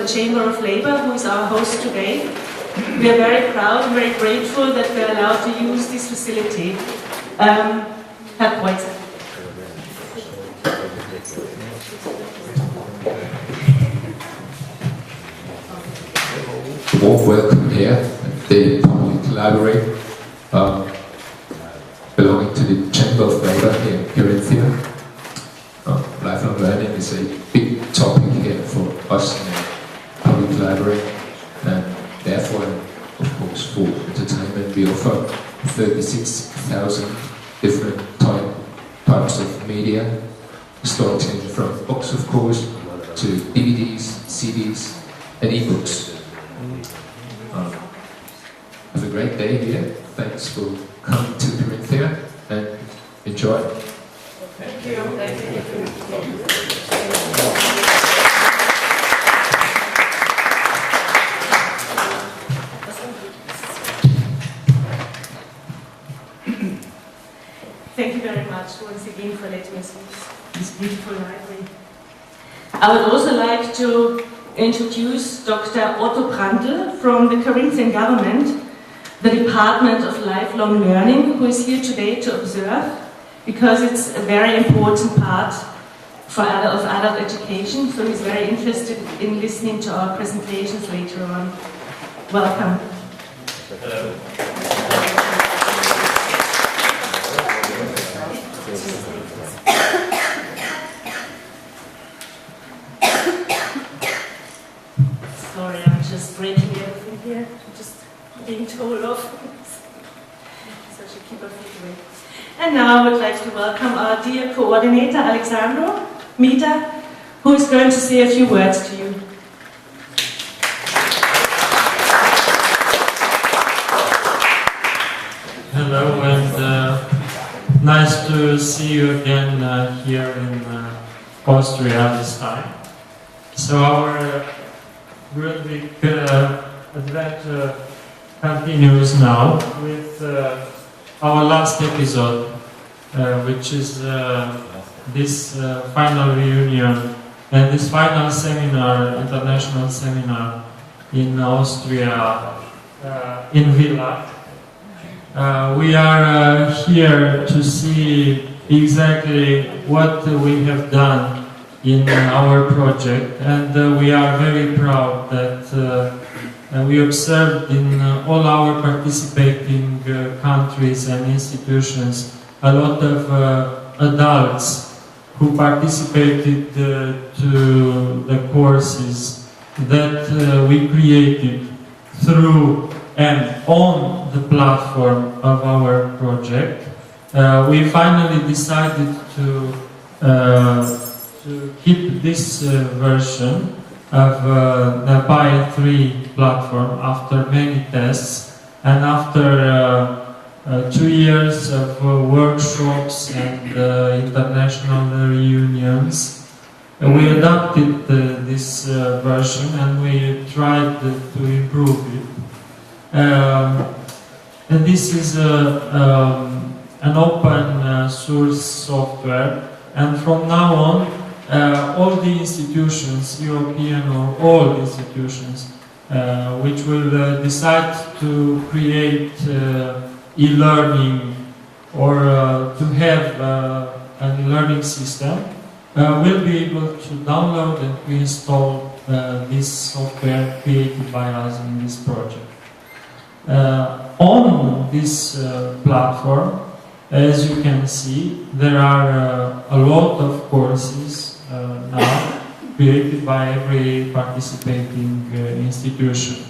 the Chamber of Labour, who is our host today. We are very proud and very grateful that we are allowed to use this facility. Herr Kreuzer. Warm welcome here at the Public Library, belonging to the Chamber of Labour here in Corinthia. Lifelong learning is a big topic here for us in the Public Library, and therefore, of course, for entertainment we offer 36,000 different types of media, starting from books, of course, to DVDs, CDs, and e-books. Have a great day here. Thanks for coming to Corinthia and enjoy. Thank you. Thank you very much once again for letting us use this beautiful library. I would also like to introduce Dr. Otto Brandl from the Corinthian government, the Department of Lifelong Learning, who is here today to observe, because it's a very important part for adult education, so he's very interested in listening to our presentations later on. Welcome. Hello. Sorry, I'm just breaking everything here. I'm just being told off. So I should keep our feet away. And now I would like to welcome our dear coordinator, Alexandru, Mîtã, who is going to say a few words to you. Hello, and nice to see you again here in Austria this time. So our Grundtvig adventure continues now with our last episode, which is this final reunion and this final seminar, international seminar in Austria, in Villach. We are here to see exactly what we have done in our project, and we are very proud that we observed in all our participating countries and institutions a lot of adults who participated to the courses that we created through and on the platform of our project. We finally decided to keep this version of NELPAE 3 platform after many tests and after 2 years of workshops and international reunions. We adapted this version and we tried to improve it. And this is an open source software, and from now on all the institutions, European or all institutions, which will decide to create e-learning or to have an e-learning system, will be able to download and install this software created by us in this project. On this platform, as you can see, there are a lot of courses now created by every participating institution.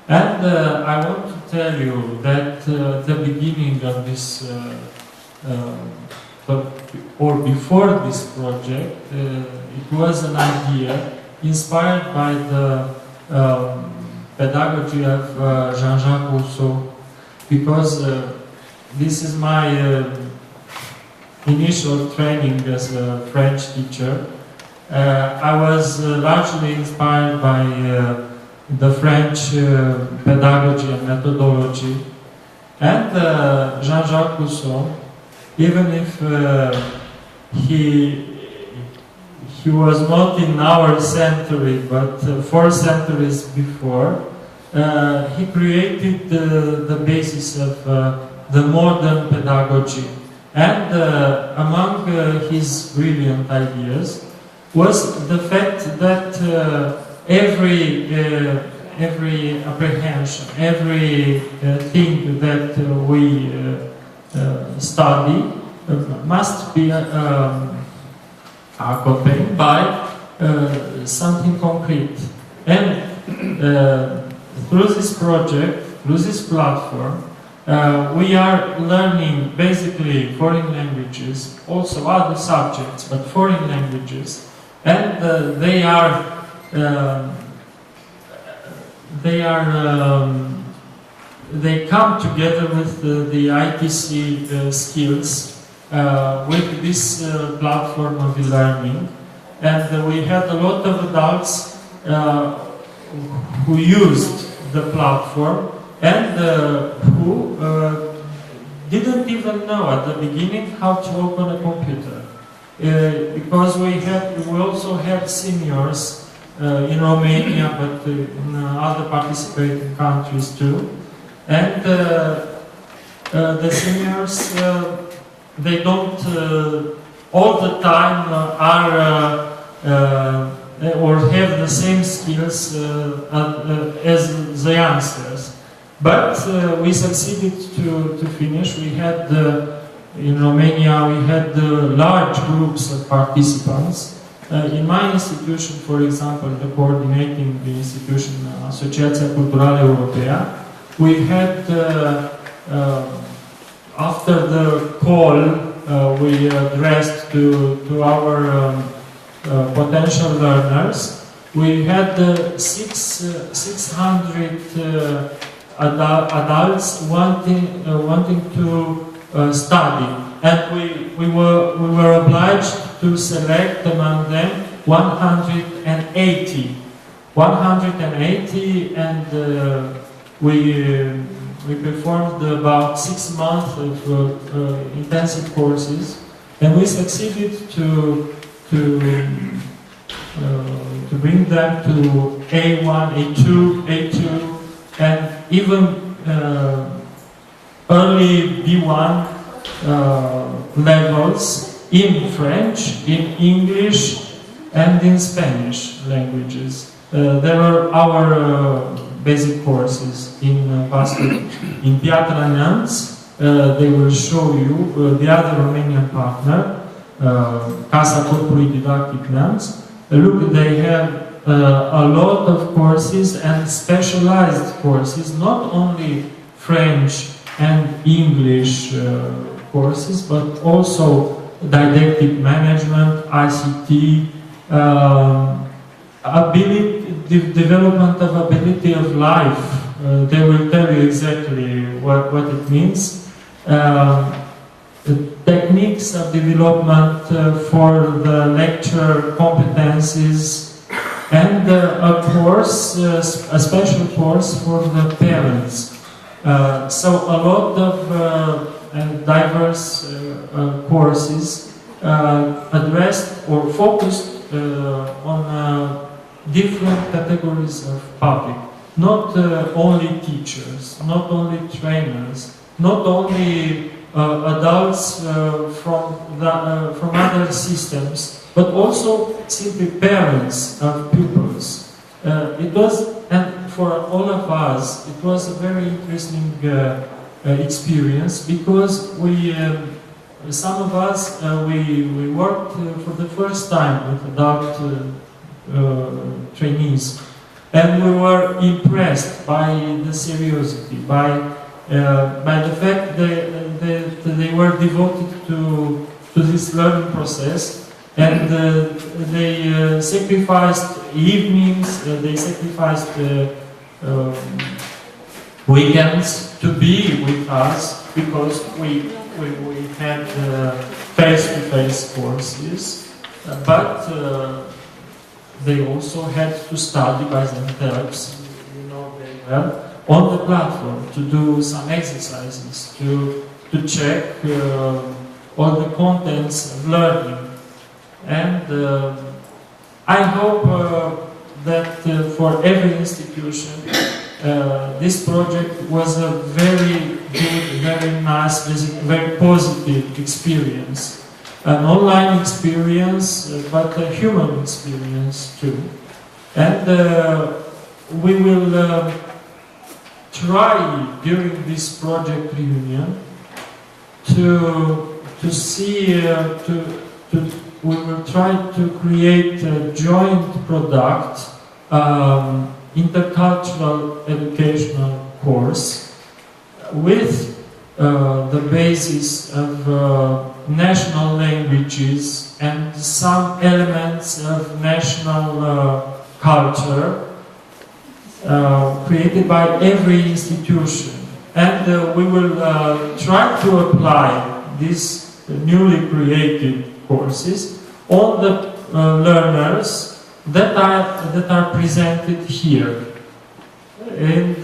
And I want to tell you that the beginning of this, or before this project, it was an idea inspired by the pedagogy of Jean-Jacques Rousseau, because this is my initial training as a French teacher. I was largely inspired by the French pedagogy and methodology, and Jean-Jacques Rousseau, even if he he was not in our century, but 4 centuries before. He created the basis of the modern pedagogy. And among his brilliant ideas was the fact that every apprehension, every thing that we study must be accompanied by something concrete. And through this project, through this platform, we are learning basically foreign languages, also other subjects, but foreign languages, and they come together with the ITC skills with this platform of e-learning, and we had a lot of adults who used the platform and who didn't even know at the beginning how to open a computer. Because we also have seniors in Romania, but in other participating countries too. And the seniors, they don't all the time are or have the same skills as the youngsters. But we succeeded to finish. We had, in Romania, we had large groups of participants. In my institution, for example, the coordinating institution, Asociația Culturală Europea, we had, after the call we addressed to our potential learners, we had 600 adults wanting to study, and we were obliged to select among them 180, and we performed about 6 months of intensive courses, and we succeeded to bring them to A1, A2, and even early B1 levels in French, in English, and in Spanish languages. There are our basic courses in basket. In Piatra Neamț, they will show you the other Romanian partner, Casa Corpului Didactic Neamț. Look, they have a lot of courses and specialized courses, not only French and English courses, but also didactic management, ICT, development of ability of life. They will tell you exactly what it means. The techniques of development for the lecture competencies, and a course, a special course for the parents. So a lot of diverse courses addressed or focused on different categories of public. Not only teachers, not only trainers, not only adults from other systems, but also simply parents of pupils. It was, and for all of us, it was a very interesting experience, because some of us, we worked for the first time with adult trainees, and we were impressed by the seriousness, by the fact that they were devoted to this learning process, and they sacrificed evenings, they sacrificed weekends to be with us, because we had face-to-face courses, but they also had to study by themselves, you know very well, on the platform, to do some exercises, to check all the contents of learning. And I hope that for every institution this project was a very good, very nice, very positive experience. An online experience, but a human experience too. And we will try during this project reunion to see, we will try to create a joint product, intercultural educational course with the basis of national languages and some elements of national culture created by every institution. And we will try to apply these newly created courses on the learners that are presented here. And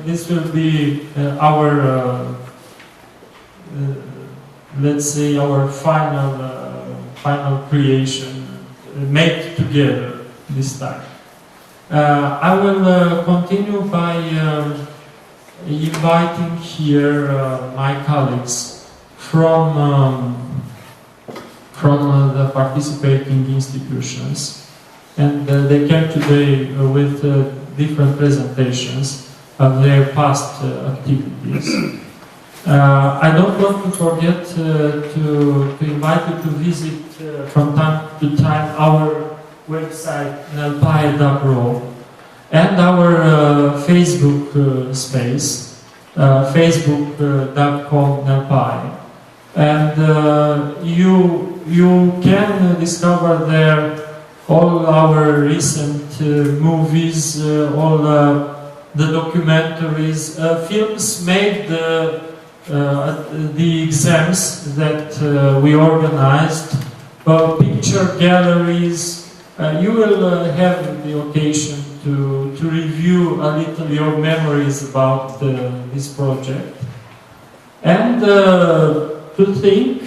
this will be our let's say our final creation made together this time. I will continue by inviting here my colleagues from the participating institutions, and they came today with different presentations of their past activities. I don't want to forget to invite you to visit from time to time our website NELPAE.ro and our Facebook space, facebook.com NELPAE. And you can discover there all our recent movies, all the documentaries, films made the exams that we organized, picture galleries. You will have the occasion to review a little your memories about this project, and to think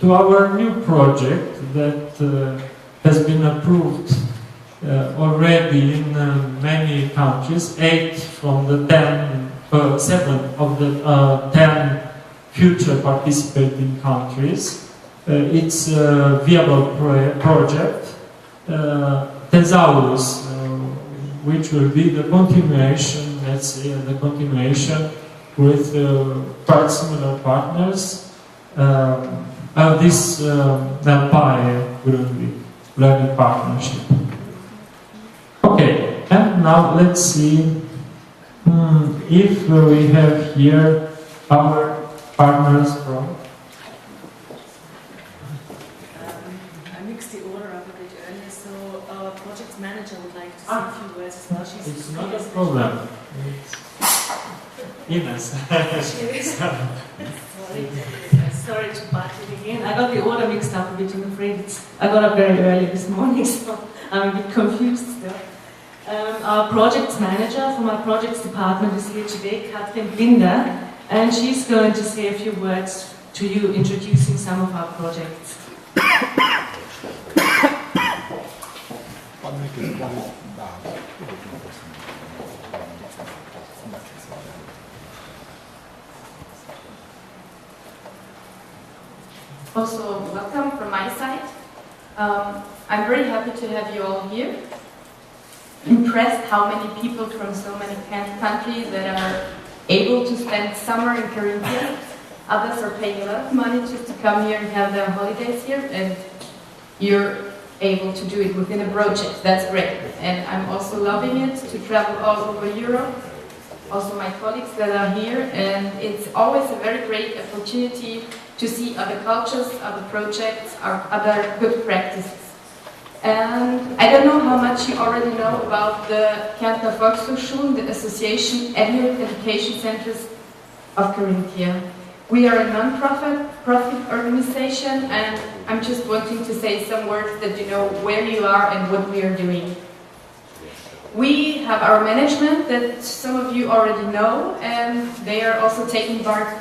to our new project that has been approved already in many countries, 8 from the 7 of the 10 future participating countries. It's a viable project, Thesaurus, which will be the continuation, let's say, the continuation with quite similar partners of this NELPAE Grundtvig Learning Partnership. Okay, and now let's see if we have here our partners from. I mixed the order up a bit earlier, so our project manager would like to say a few words as well. It's not a problem. Ines. Sorry to butt in again. I got the order mixed up a bit, I'm afraid. I got up very early this morning, so I'm a bit confused still. Our project manager from our projects department is here today, Katrin Binder, and she's going to say a few words to you, introducing some of our projects. Also, welcome from my side. I'm very happy to have you all here. Impressed how many people from so many countries that are able to spend summer in Carinthia. Others are paying a lot of money just to come here and have their holidays here, and you're able to do it within a project. That's great. And I'm also loving it to travel all over Europe. Also my colleagues that are here, and it's always a very great opportunity to see other cultures, other projects, or other good practices. And I don't know how much you already know about the Kärntner Volkshochschulen, the Association Annual Education Centers of Carinthia. We are a non-profit organization, and I'm just wanting to say some words that you know where you are and what we are doing. We have our management that some of you already know, and they are also taking part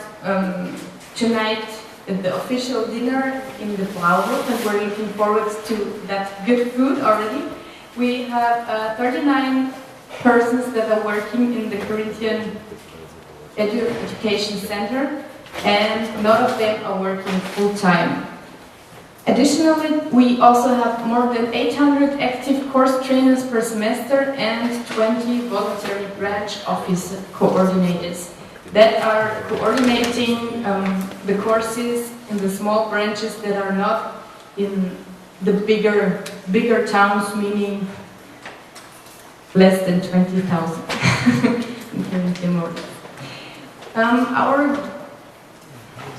tonight the official dinner in the Blauhof, and we're looking forward to that good food already. We have 39 persons that are working in the Corinthian Education Center, and none of them are working full-time. Additionally, we also have more than 800 active course trainers per semester and 20 voluntary branch office coordinators that are coordinating the courses in the small branches that are not in the bigger towns, meaning less than 20,000. Our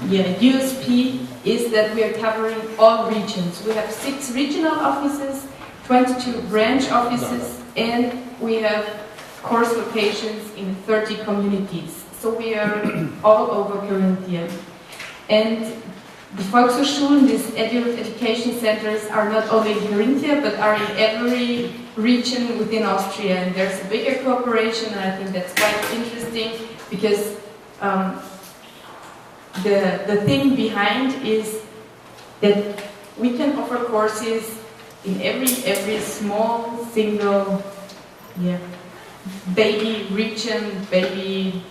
USP is that we are covering all regions. We have 6 regional offices, 22 branch offices, and we have course locations in 30 communities. So we are all over Carinthia. And the Volkshochschulen, these education centers, are not only in Carinthia, but are in every region within Austria. And there's a bigger cooperation, and I think that's quite interesting, because the thing behind is that we can offer courses in every small single baby region, baby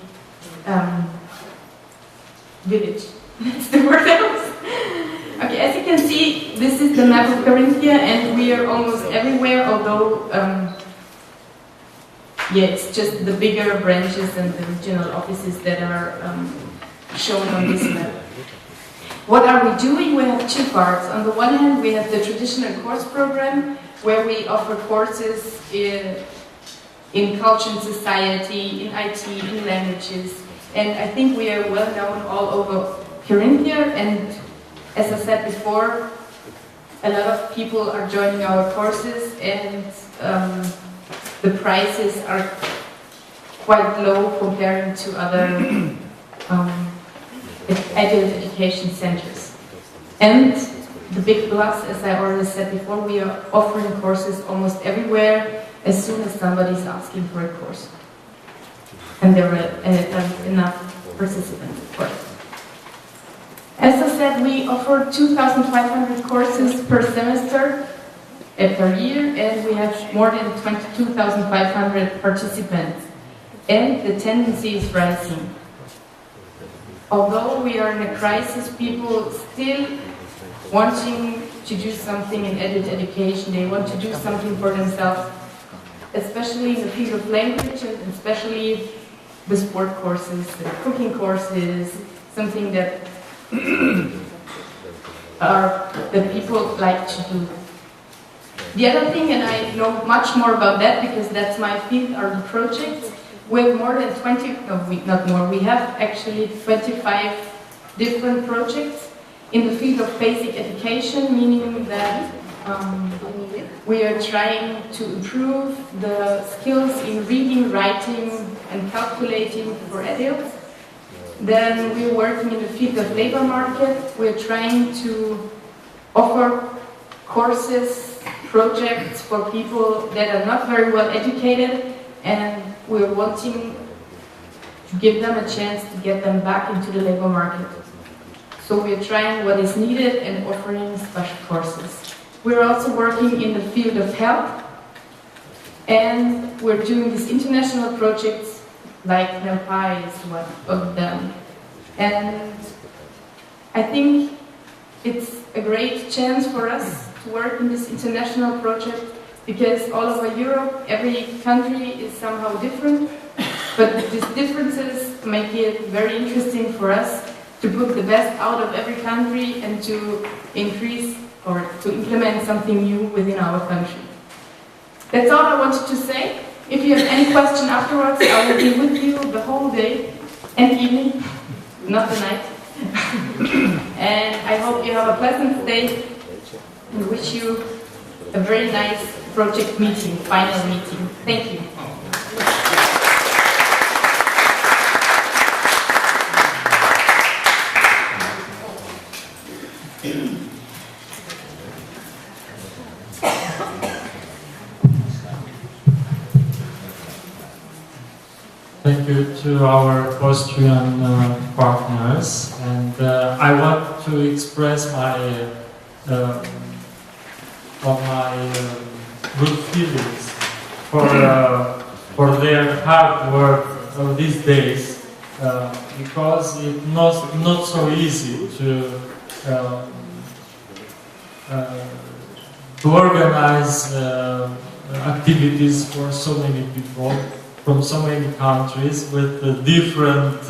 village. That's the word I was. Okay, as you can see, this is the map of Carinthia, and we are almost everywhere, although it's just the bigger branches and the regional offices that are shown on this map. What are we doing? We have 2 parts. On the one hand, we have the traditional course program, where we offer courses in culture and society, in IT, in languages. And I think we are well known all over Carinthia, and as I said before, a lot of people are joining our courses, and the prices are quite low comparing to other adult education centers. And the big plus, as I already said before, we are offering courses almost everywhere as soon as somebody's asking for a course. And there are enough participants, of course. As I said, we offer 2,500 courses per semester, per year, and we have more than 22,500 participants. And the tendency is rising. Although we are in a crisis, people still wanting to do something in adult education. They want to do something for themselves, especially in the field of language, and especially the sport courses, the cooking courses, something that people like to do. The other thing, and I know much more about that because that's my field, are the projects. We have more than 20, no, not more, we have actually 25 different projects in the field of basic education, meaning that we are trying to improve the skills in reading, writing, and calculating for adults. Then we're working in the field of labor market. We're trying to offer courses, projects for people that are not very well educated, and we're wanting to give them a chance to get them back into the labor market. So we're trying what is needed and offering special courses. We're also working in the field of health, and we're doing these international projects like NELPAE is one of them. And I think it's a great chance for us to work in this international project, because all over Europe, every country is somehow different, but these differences make it very interesting for us to put the best out of every country and to increase or to implement something new within our country. That's all I wanted to say. If you have any question afterwards, I will be with you the whole day and evening, not the night. And I hope you have a pleasant day and wish you a very nice project meeting, final meeting. Thank you. Thank you to our Austrian partners. And And I want to express my good feelings for their hard work of these days, because it's not so easy to organize activities for so many people from so many countries with different,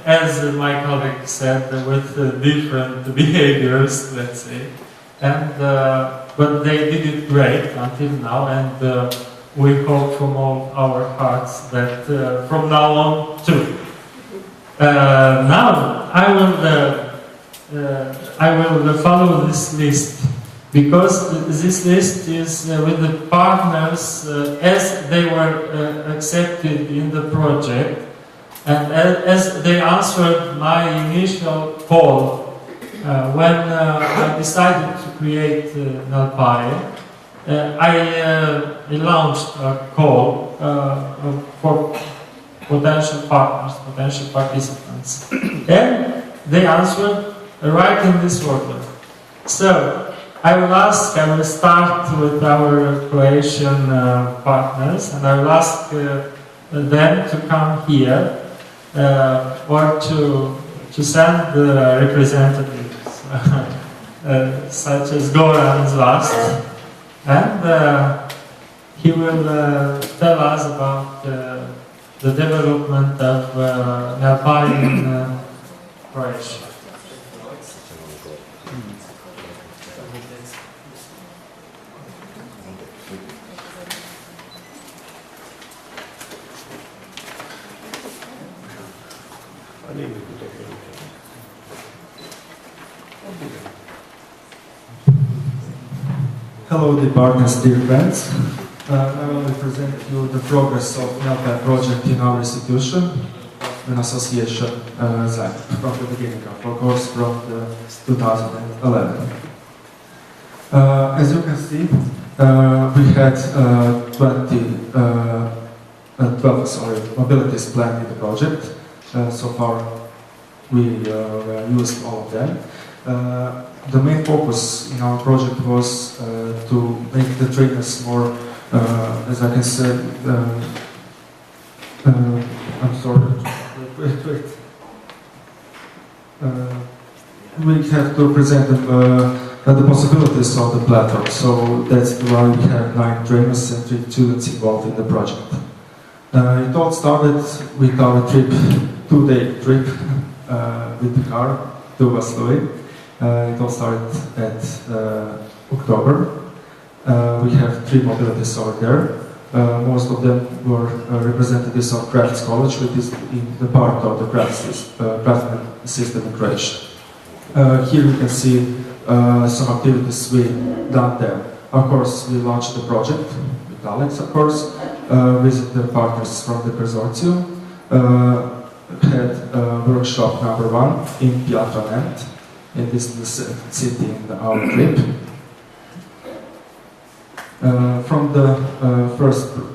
as my colleague said, with different behaviors, let's say. And but they did it great until now, and we hope from all our hearts that from now on too. Now I will follow this list, because this list is with the partners as they were accepted in the project, and as they answered my initial call when I decided to create NELPAE. I launched a call for potential partners, potential participants, and they answered right in this order. So I will start with our Croatian partners, and I will ask them to come here or to send representatives such as Goran's last, and he will tell us about the development of NELPAE in Croatia. Hello, dear partners, dear friends. I will present you the progress of NELPAE project in our institution, an association from the beginning of course from 2011. As you can see, we had 12 mobilities planned in the project. So far, we used all of them. The main focus in our project was to make the trainers more, as I can say, I'm sorry, wait. We have to present the possibilities of the platform, so that's why we have 9 trainers and 3 students involved in the project. It all started with our trip, 2-day trip with the car to Vaslui. It all started at October. We have 3 mobilities over there. Most of them were representatives of Crafts College, which is in the part of the craftsman system in Croatia. Here you can see some activities we done there. Of course, we launched the project with Alex, of course, visited the partners from the consortium, had workshop number 1 in Piatra, and this is the city in our trip. From the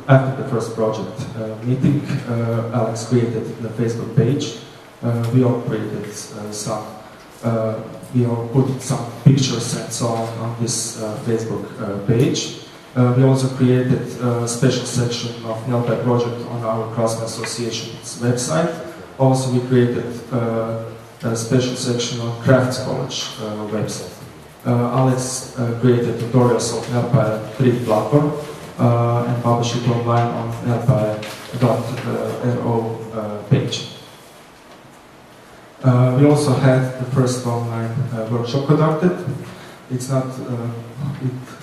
after the first project meeting, Alex created the Facebook page. We all created we all put some pictures and so on this Facebook page. We also created a special section of NELPAE project on our Craftsman Association's website. Also, we created a special section on Crafts College website. Alex created tutorials of NELPAE 3 platform and published it online on NELPAE.ro page. We also had the first online workshop conducted. It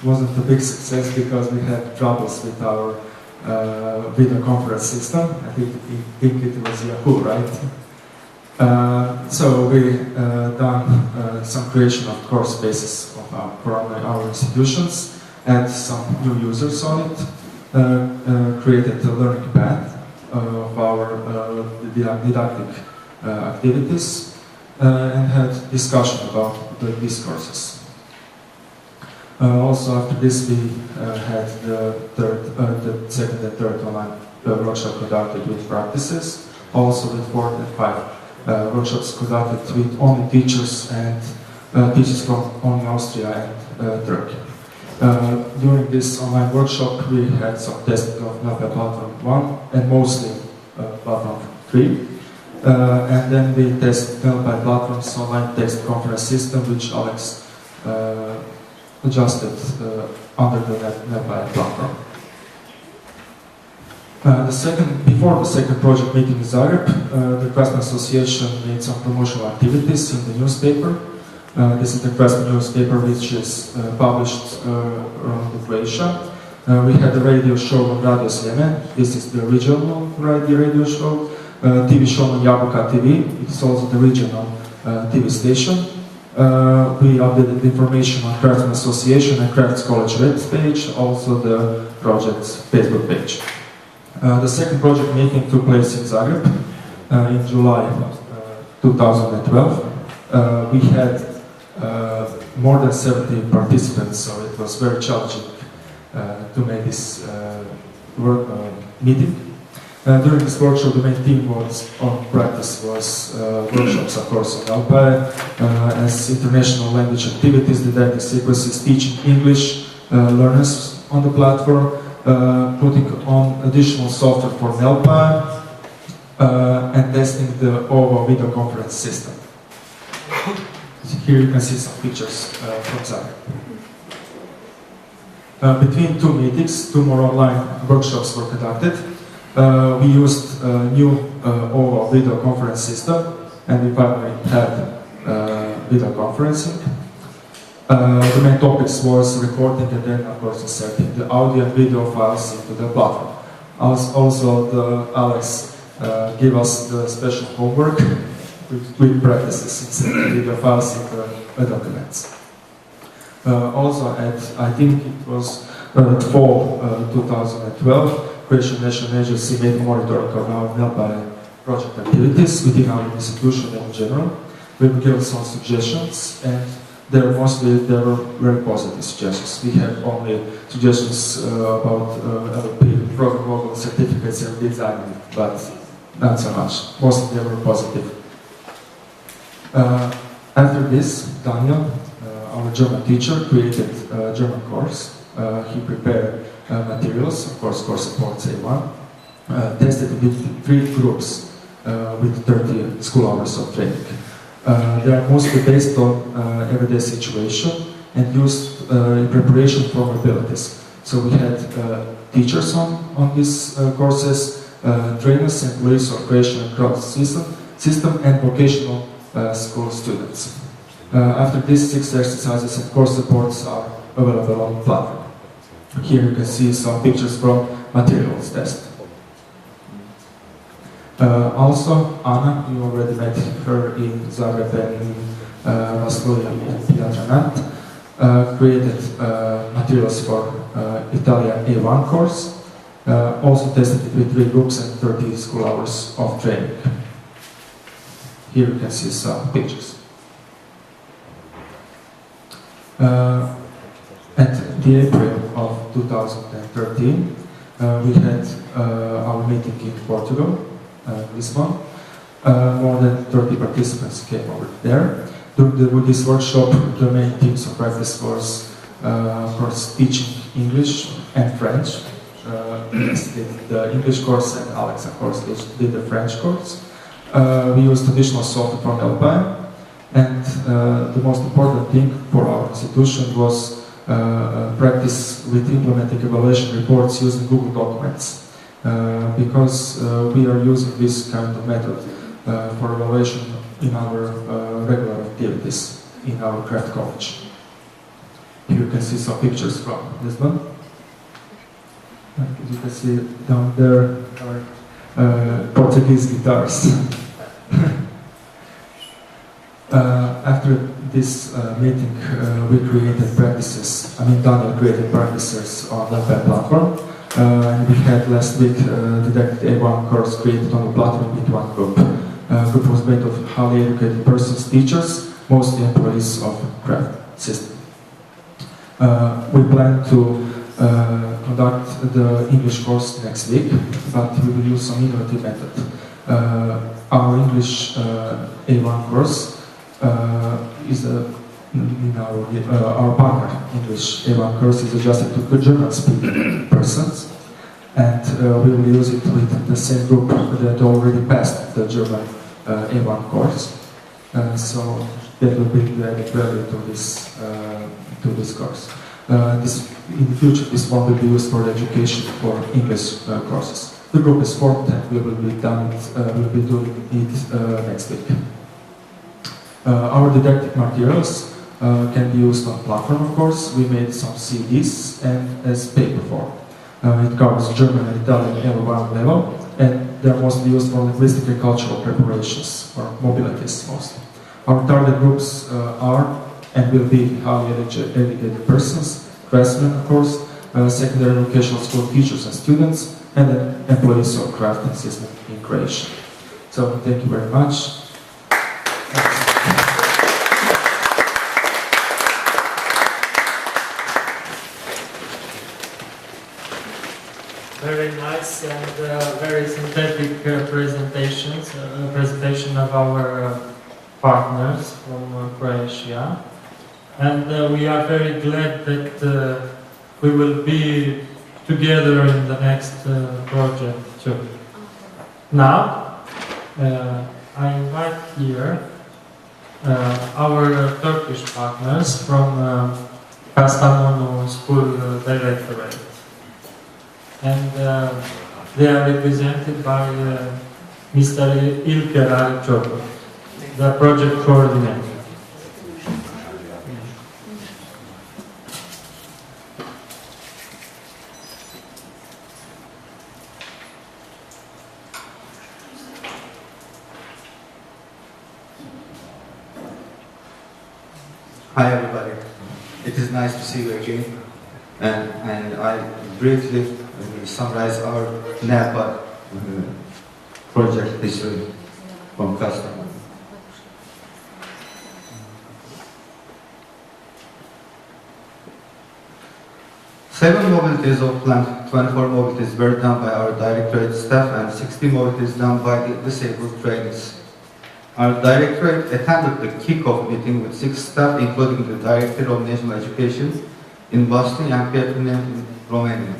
wasn't a big success because we had troubles with our video conference system. I think it was Yahoo, right? So we done some creation of course spaces for our institutions, and some new users on it, created a learning path of our didactic activities, and had discussion about these courses. Also after this we had the second and third online workshop conducted with practices, also with 4th and 5th workshops conducted with only teachers and teachers from only Austria and Turkey. During this online workshop, we had some testing of NELPAE Platform 1 and mostly Platform 3. And then we test NELPAE Platform's online text conference system, which Alex adjusted under the NELPAE platform. Before the second project meeting in Zagreb, the Craftsman Association made some promotional activities in the newspaper. This is the Craftsman newspaper, which is published around Croatia. We had a radio show on Radio Sljeme. This is the regional radio show. TV show on Jabuka TV. It's also the regional TV station. We updated information on Craftsman Association and Crafts College web page, also the project's Facebook page. The second project meeting took place in Zagreb in July 2012. We had more than 70 participants, so it was very challenging to make this meeting. During this workshop, the main theme on practice was workshops, of course, on NELPAE, as international language activities, didactic sequences, teaching English learners on the platform, putting on additional software for NELPAE, and testing the OVO video conference system. Here you can see some pictures from Zagreb. Between two meetings, two more online workshops were conducted. We used a new OVO video conference system, and we finally had video conferencing. The main topics was recording and then, of course, inserting the audio and video files into the platform. Also, Alex gave us the special homework with practices inserting video files into documents. Also, I think it was fall 2012, Croatian National Agency made monitoring of our NELPAE project activities within our institution and in general. We gave some suggestions, and they were very positive suggestions. We had only suggestions about LP, programmable certificates and design, but not so much. Most of them were positive. After this, Daniel, our German teacher, created a German course. He prepared materials, of course, course supports A1, tested with 3 groups with 30 school hours of training. They are mostly based on everyday situation and used in preparation for mobilities. So we had teachers on these courses, trainers, employees of Croatian and Cross system, and vocational school students. After these 6 exercises and course supports are available on the platform. Here you can see some pictures from materials test. Also, Anna, you already met her in Zagreb and in Vaslui and Jadranat, created materials for Italian A1 course, also tested it with 3 groups and 30 school hours of training. Here you can see some pictures. At the April of 2013, we had our meeting in Portugal, Lisbon. More than 30 participants came over there. During this workshop, the main themes of practice was, of course, teaching English and French. Did the English course, and Alex, of course, did the French course. We used additional software from NELPAE, and the most important thing for our institution was practice with implementing evaluation reports using Google Documents, because we are using this kind of method for evaluation in our regular activities in our craft college. Here you can see some pictures from Lisbon. As you can see down there are Portuguese guitars. After this meeting, we created practices. Daniel created practices on the NELPAE platform. And we had last week didactic A1 course created on the platform with 1 group. Group was made of highly educated persons, teachers, mostly employees of craft system. We plan to conduct the English course next week, but we will use some innovative method. our English A1 course is our partner English A1 course is adjusted to German-speaking persons, and we will use it with the same group that already passed the German A1 course. So that will bring the added value to this course. In the future, this one will be used for education for English courses. The group is formed, and we will be doing it next week. Our didactic materials can be used on platform, of course. We made some CDs and as paper form. It covers German and Italian L1 level, and they're mostly used for linguistic and cultural preparations, or mobilities mostly. Our target groups are and will be highly educated persons, craftsmen, of course, secondary educational school teachers and students, and then employees of craft and system in Croatia. So, thank you very much. Very nice and very synthetic presentation of our partners from Croatia. And we are very glad that we will be together in the next project too. Now, I invite here our Turkish partners from Kastamonu School Directorate. And they are represented by Mr. İlker Alexandru, the project coordinator. Hi everybody, it is nice to see you again, and I briefly summarize our NELPAE project history from Kastamonu. Seven mobilities of planned 24 mobilities were done by our directorate staff and 60 mobilities done by the disabled trainees. Our directorate attended the kick-off meeting with 6 staff, including the Director of National Education in Boston and Pietrini in Romania.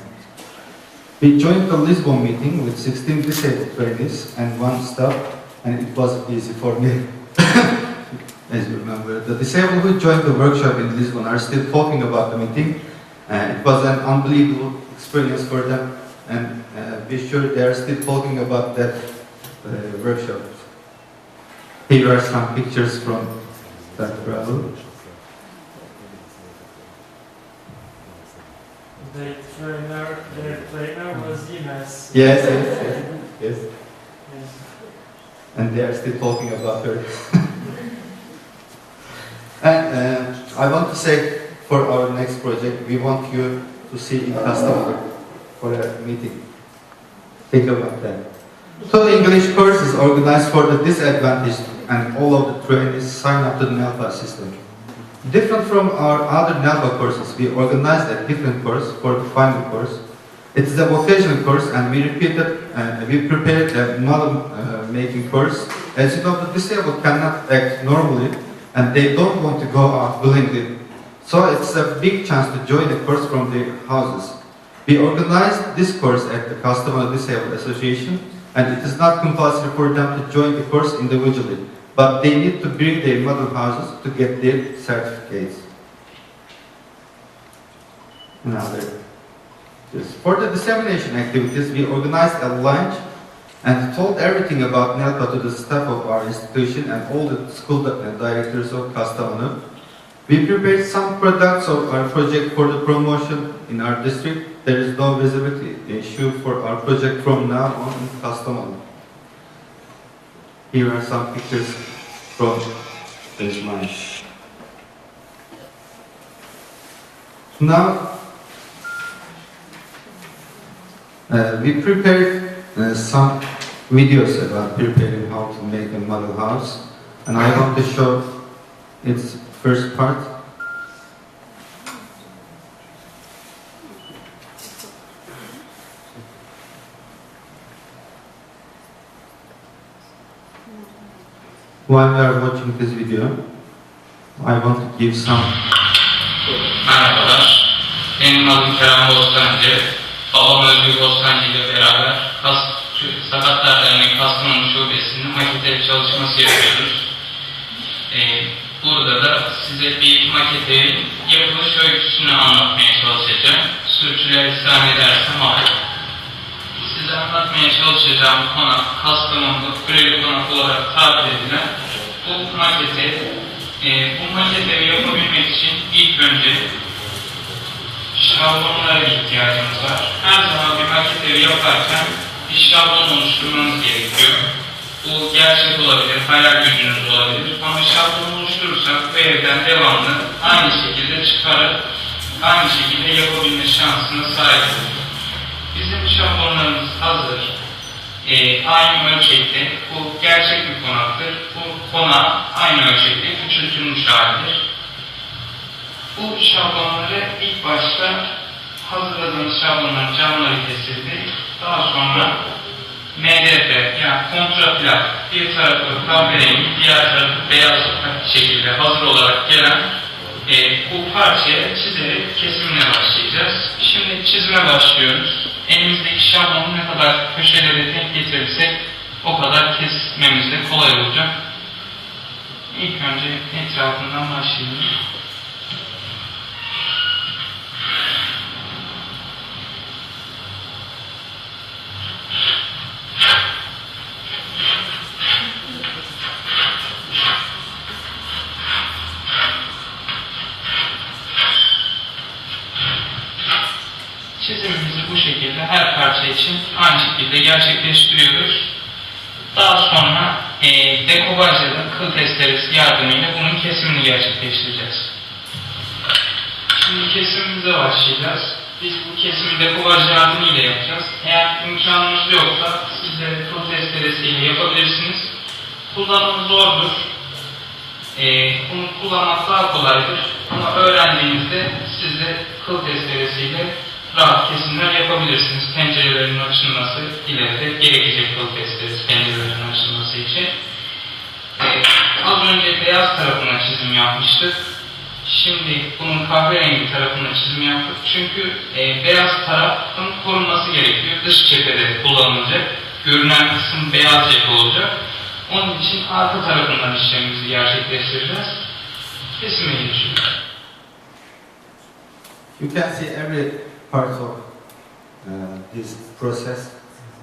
We joined the Lisbon meeting with 16 disabled trainees and 1 staff, and it wasn't easy for me. As you remember, the disabled who joined the workshop in Lisbon are still talking about the meeting, and it was an unbelievable experience for them, and be sure they are still talking about that workshop. Here are some pictures from that travel. The trainer was Ines. Yes. And they are still talking about her. And I want to say, for our next project, we want you to see in Kastamonu for a meeting. Think about that. So the English course is organized for the disadvantaged, and all of the trainees sign up to the NELPAE system. Different from our other NELPAE courses, we organized a different course for the final course. It is a vocational course, and we prepared a model-making course. As you know, the disabled cannot act normally, and they don't want to go out willingly. So it's a big chance to join the course from their houses. We organized this course at the Kastamonu Disabled Association, and it is not compulsory for them to join the course individually, but they need to bring their model houses to get their certificates. For the dissemination activities, we organized a lunch and told everything about NELPAE to the staff of our institution and all the school directors of Kastamonu. We prepared some products of our project for the promotion in our district. There is no visibility issue for our project from now on in Kastamonu. Here are some pictures from this lunch. Now, we prepared some videos about preparing how to make a model house, and I want to show its first part. while we are watching this video, I want to give some... Merhabalar, benim adım Kerem Bostancı. Babam Özgür Bostancı ile beraber Sakatlar Derneği Kastamonu Şubesi'nin maketeli çalışması yapıyoruz. Burada da size bir maketin yapılış öyküsünü anlatmaya çalışacağım. Sürçülisan edersem hayır. Size anlatmaya çalışacağım konak, Kastamonu'da Küreli konak olarak tabir edilen bu maketi. Bu maketi yapabilmek için ilk önce şablonlara ihtiyacımız var. Her zaman bir maket evi yaparken bir şablon oluşturmanız gerekiyor. Bu gerçek olabilir, hayal gücünüz olabilir ama şablon oluşturursak bu evden devamlı aynı şekilde çıkarak aynı şekilde yapabilme şansına sahip oluruz. Bizim şablonlarımız hazır. Aynı ölçekte, bu gerçek bir konaktır. Bu konak aynı ölçekte küçültülmüş halidir. Bu şablonları ilk başta hazırladığımız şablonların camları kesildi. Daha sonra MDF yani kontraplan, bir tarafı kahverengi, diğer tarafı beyaz şekilde hazır olarak gelen bu parçaya çizerek kesimine başlayacağız. Şimdi çizime başlıyoruz. Elimizdeki şablonu ne kadar köşelere denk getirirsek o kadar kesmemiz de kolay olacak. İlk önce etrafından başlayalım. Çizimimizi bu şekilde her parça için aynı şekilde gerçekleştiriyoruz. Daha sonra dekopaj ya da kıl testeresi yardımıyla bunun kesimini gerçekleştireceğiz. Şimdi kesimimize başlayacağız. Biz bu kesimi dekopaj yardımıyla yapacağız. Eğer imkanınız yoksa siz de kıl testeresiyle yapabilirsiniz. Kullanımı zordur. Bunu kullanmak daha kolaydır. Ama öğrendiğinizde siz de kıl testeresiyle rahat kesimler yapabilirsiniz. Pencerelerin açılması ileride gerekecek kıl testeresi pencerelerin açılması için. Az önce beyaz tarafına çizim yapmıştık. Şimdi bunun kahverengi tarafına çizim yaptık. Çünkü beyaz tarafın korunması gerekiyor. Dış cephede kullanılacak. Görünen kısım beyaz cephe olacak. Onun için arka tarafından işlemimizi gerçekleştireceğiz. Kesime geçiyoruz. You can see every part of this process,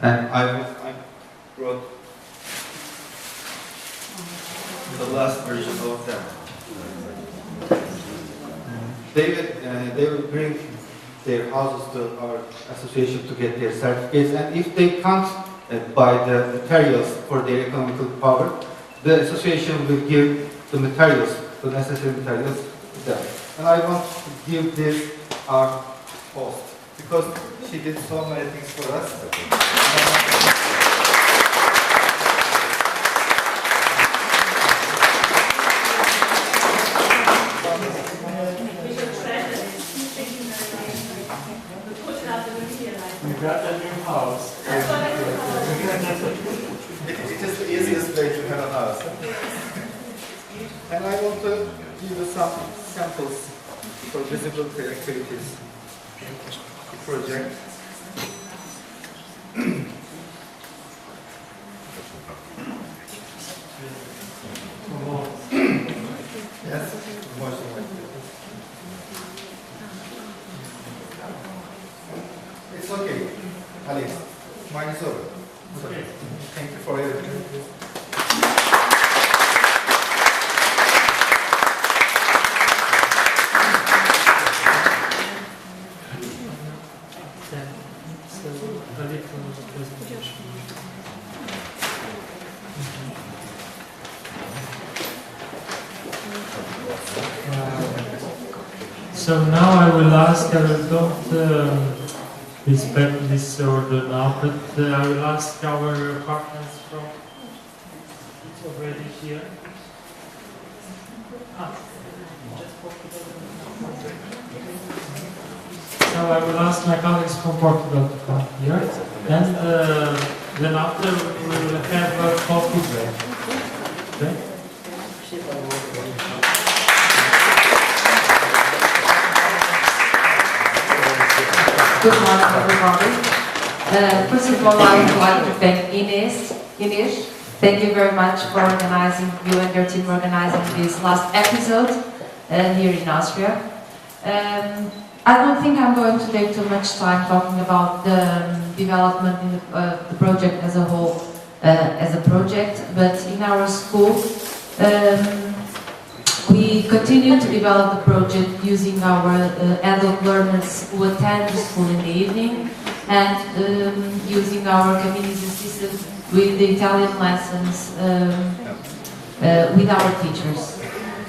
and I wrote the last version of them. They will bring their houses to our association to get their certificates, and if they can't buy the materials for their economical power, the association will give the materials, the necessary materials to them. And I want to give this our host, because she did so many things for us. We got a new house. It is the easiest way to have a house. And I want to give you some samples for visibility activities. The project. Yes. It's okay, Alex. Mine is over. Okay. Thank you for everything. So now I will ask, I will don't respect this order now, but I will ask our partners from, it's already here. So I will ask my colleagues from Portugal to come here, and then after we will have a coffee break. Okay? Good morning, everybody. First of all, I would like to thank Ines. Thank you very much for organizing, you and your team organizing this last episode here in Austria. I don't think I'm going to take too much time talking about the development in the project as a whole, as a project, but in our school, we continue to develop the project using our adult learners who attend the school in the evening and using our community assistant with the Italian lessons with our teachers.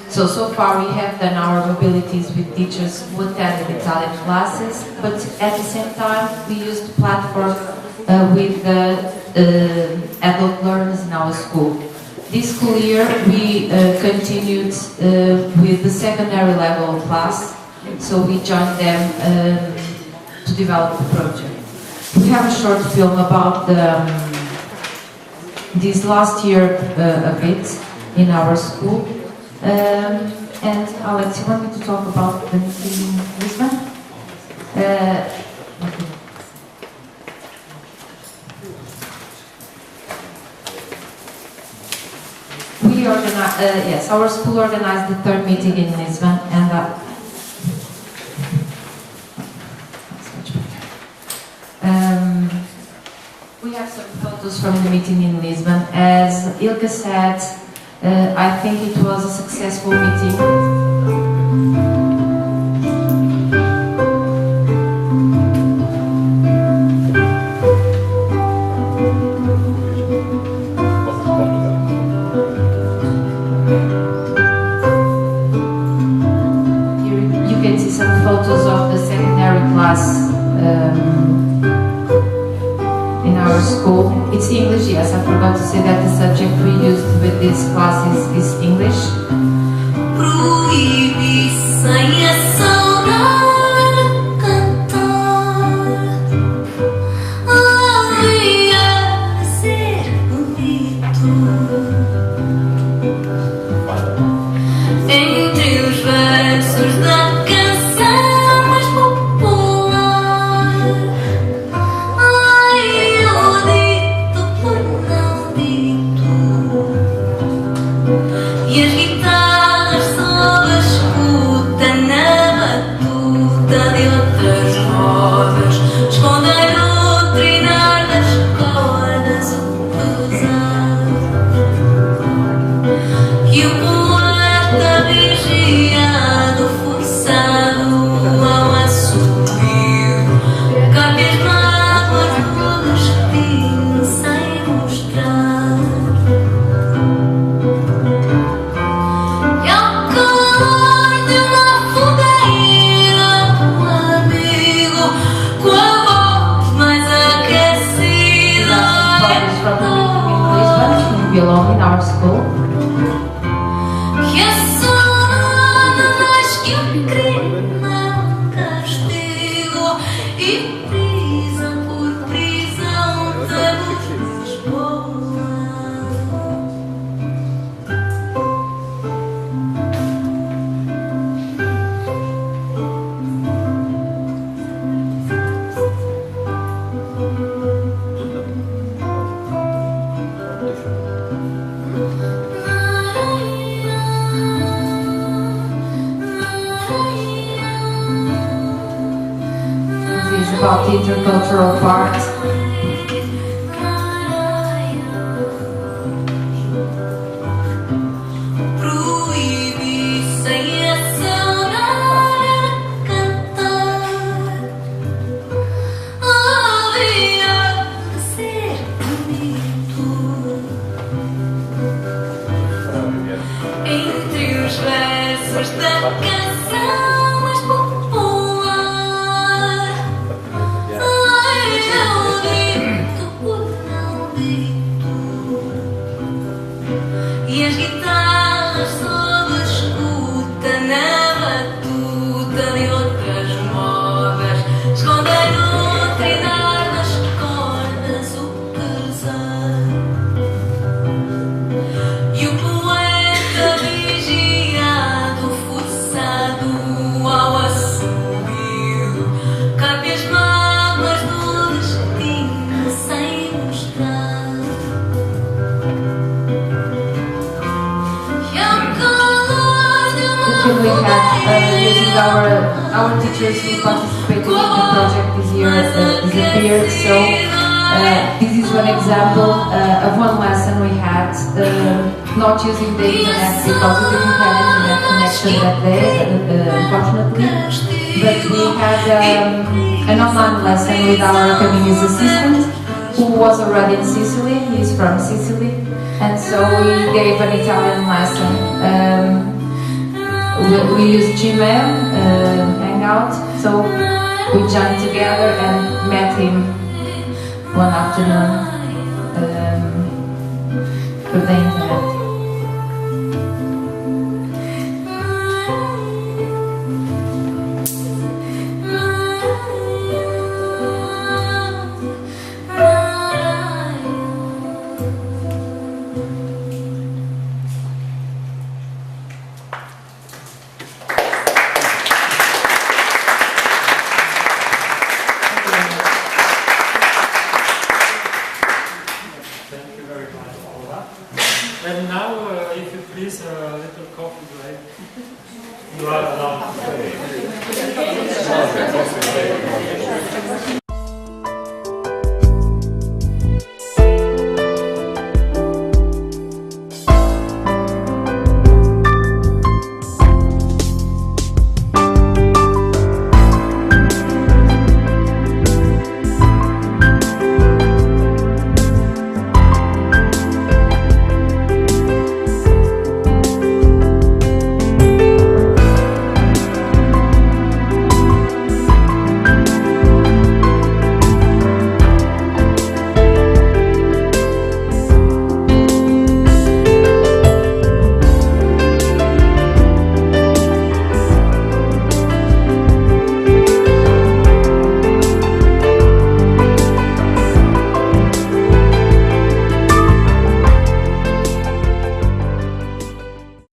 So far we have done our mobilities with teachers who attended Italian classes, but at the same time we used the platform with the adult learners in our school. This school year we continued with the secondary level class, so we joined them to develop the project. We have a short film about this last year a bit in our school. And Alex, you want me to talk about the meeting in Lisbon? We organized, yes, our school organized the third meeting in Lisbon, and that's much better. We have some photos from the meeting in Lisbon. As Ilka said, I think it was a successful meeting. Here you can see some photos of the secondary class in our school. It's English, yes, I forgot to say that the subject we used with this class is English. Belong in our school. About the intercultural part. E o poeta vigiado, fuçado our teachers who participated in the project this year disappeared. So this is one example of one lesson we had, not using the internet because we didn't have internet connection that day, unfortunately. But we had an online lesson with our community assistant, who was already in Sicily. He's from Sicily, and so we gave an Italian lesson. We used Gmail, Hangout, so we joined together and met him one afternoon through the internet.